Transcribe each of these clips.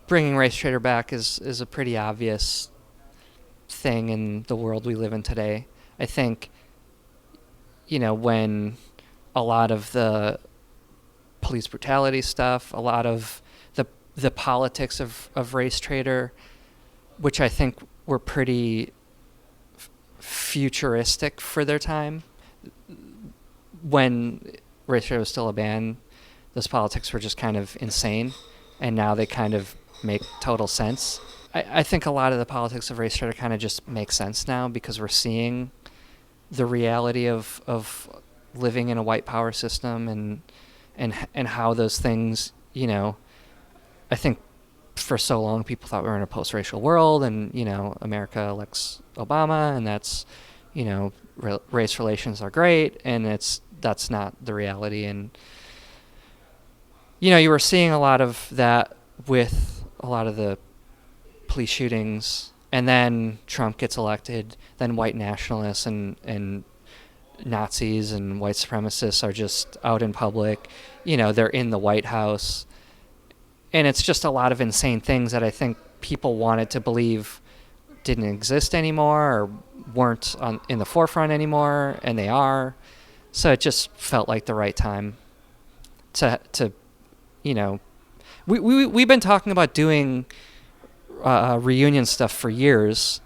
bringing Racetraitor back is a pretty obvious thing in the world we live in today. I think, when a lot of the police brutality stuff, a lot of the politics of Racetraitor, which I think were pretty futuristic for their time. When Racetraitor was still a band, those politics were just kind of insane, and now they kind of make total sense. I think a lot of the politics of Racetraitor kind of just make sense now because we're seeing the reality of living in a white power system and how those things, I think for so long people thought we were in a post-racial world, and America elects Obama, and that's race relations are great, and that's not the reality. And you were seeing a lot of that with a lot of the police shootings, and then Trump gets elected, then white nationalists and Nazis and white supremacists are just out in public. They're in the White House. And it's just a lot of insane things that I think people wanted to believe didn't exist anymore or weren't in the forefront anymore, and they are. So it just felt like the right time to we've been talking about doing reunion stuff for years.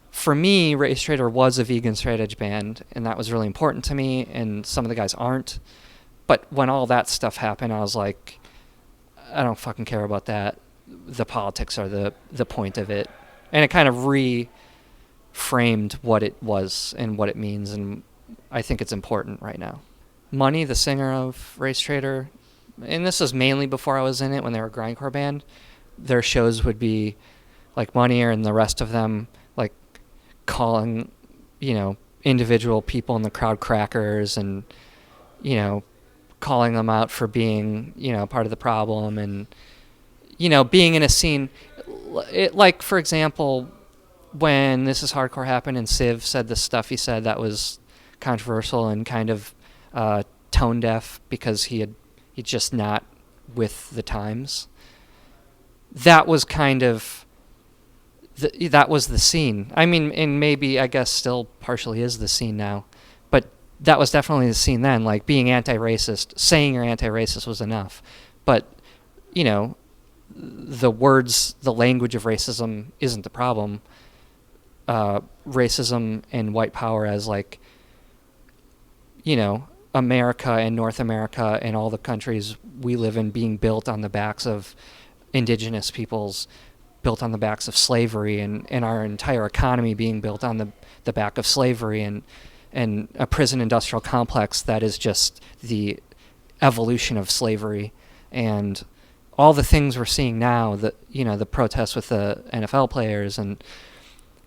For me, Racetraitor was a vegan straight edge band, and that was really important to me, and some of the guys aren't. But when all that stuff happened, I was like, I don't fucking care about that. The politics are the point of it. And it kind of reframed what it was and what it means, and I think it's important right now. Money, the singer of Racetraitor, and this was mainly before I was in it when they were a grindcore band, their shows would be like Money and the rest of them like calling, individual people in the crowd crackers and, calling them out for being, part of the problem, and, being in a scene. Like, for example, when This Is Hardcore happened and Civ said the stuff he said that was controversial and kind of tone deaf because he's just not with the times. That was kind of that was the scene. I mean, and maybe I guess still partially is the scene now, but that was definitely the scene then. Like being anti-racist, saying you're anti-racist was enough, but the words, the language of racism isn't the problem. Racism and white power as like, America and North America and all the countries we live in being built on the backs of indigenous peoples, built on the backs of slavery, and our entire economy being built on the back of slavery, and a prison industrial complex that is just the evolution of slavery, and all the things we're seeing now, the protests with the NFL players, and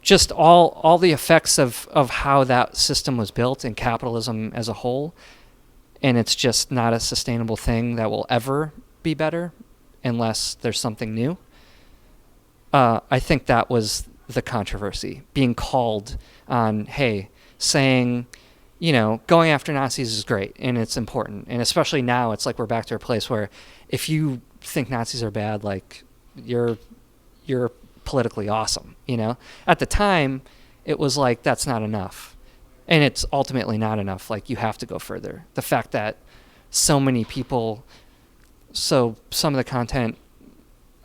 just all the effects of how that system was built and capitalism as a whole. And it's just not a sustainable thing that will ever be better unless there's something new. I think that was the controversy, being called on, hey, saying, going after Nazis is great and it's important. And especially now, it's like we're back to a place where if you think Nazis are bad, like you're politically awesome, At the time, it was like, that's not enough. And it's ultimately not enough. Like, you have to go further. The fact that so many people, so some of the content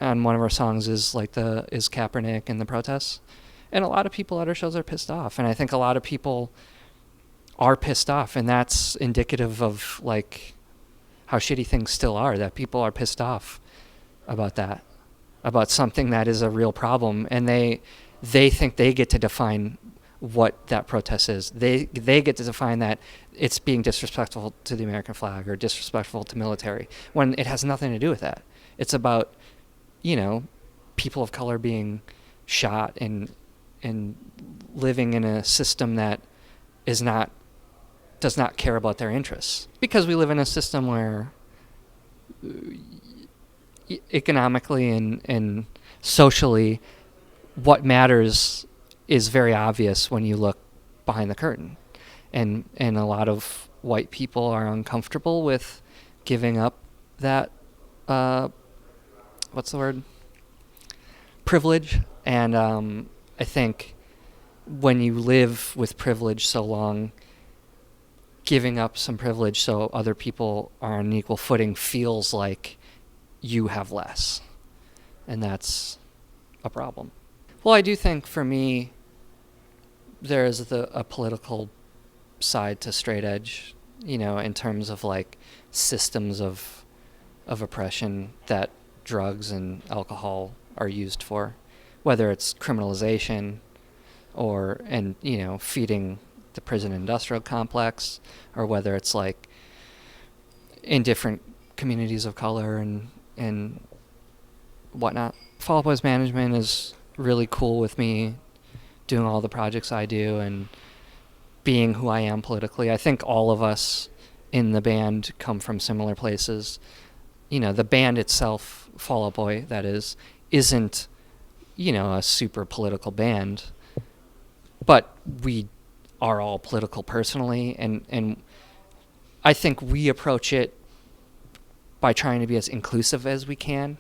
on one of our songs is Kaepernick and the protests. And a lot of people at our shows are pissed off. And I think a lot of people are pissed off. And that's indicative of, like, how shitty things still are, that people are pissed off about that, about something that is a real problem. And they think they get to define what that protest is. They get to define that it's being disrespectful to the American flag or disrespectful to military, when it has nothing to do with that. It's about, people of color being shot and living in a system that does not care about their interests. Because we live in a system where economically and socially, what matters is very obvious when you look behind the curtain. And a lot of white people are uncomfortable with giving up that, what's the word? privilege, and I think when you live with privilege so long, giving up some privilege so other people are on an equal footing feels like you have less, and that's a problem. Well, I do think for me, there's a political side to straight edge, in terms of like systems of oppression that drugs and alcohol are used for, whether it's criminalization and feeding the prison industrial complex, or whether it's like in different communities of color and whatnot. Fall Out Boy's management is really cool with me doing all the projects I do and being who I am politically. I think all of us in the band come from similar places. The band itself, Fall Out Boy, that isn't, a super political band, but we are all political personally, and I think we approach it by trying to be as inclusive as we can.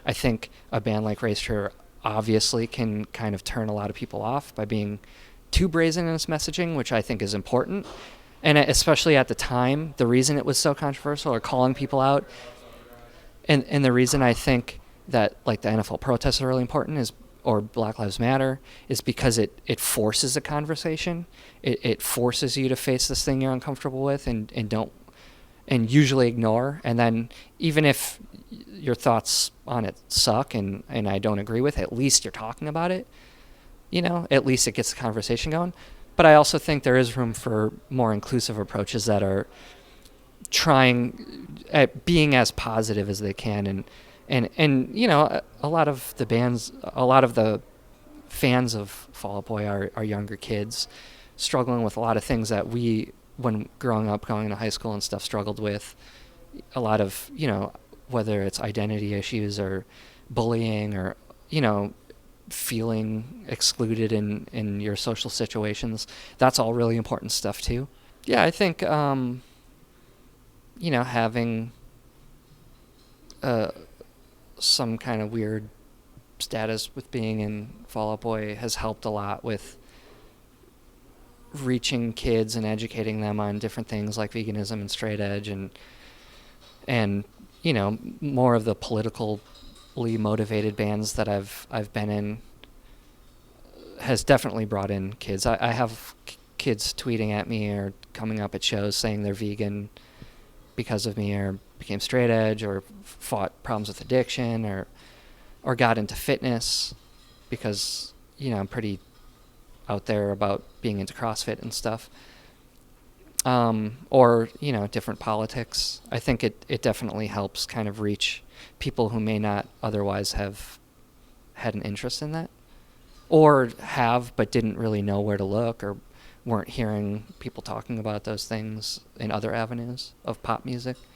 I think a band like Racetraitor obviously can kind of turn a lot of people off by being too brazen in its messaging, which I think is important. And especially at the time, the reason it was so controversial, or calling people out, and the reason I think that like the NFL protests are really important or Black Lives Matter, is because it forces a conversation. It forces you to face this thing you're uncomfortable with and usually ignore. And then even if your thoughts on it suck and I don't agree with, at least you're talking about it. At least it gets the conversation going. But I also think there is room for more inclusive approaches that are trying at being as positive as they can. And a lot of the fans of Fall Out Boy are younger kids struggling with a lot of things that we, when growing up, going into high school and stuff, struggled with. A lot of, whether it's identity issues or bullying or, feeling excluded in your social situations. That's all really important stuff too. Yeah, I think, having some kind of weird status with being in Fall Out Boy has helped a lot with reaching kids and educating them on different things like veganism and straight edge and more of the politically motivated bands that I've been in has definitely brought in kids. I have kids tweeting at me or coming up at shows saying they're vegan because of me, or became straight edge, or fought problems with addiction, or got into fitness because I'm pretty out there about being into CrossFit and stuff, or different politics. I think it definitely helps kind of reach people who may not otherwise have had an interest in that, or have but didn't really know where to look, or weren't hearing people talking about those things in other avenues of pop music.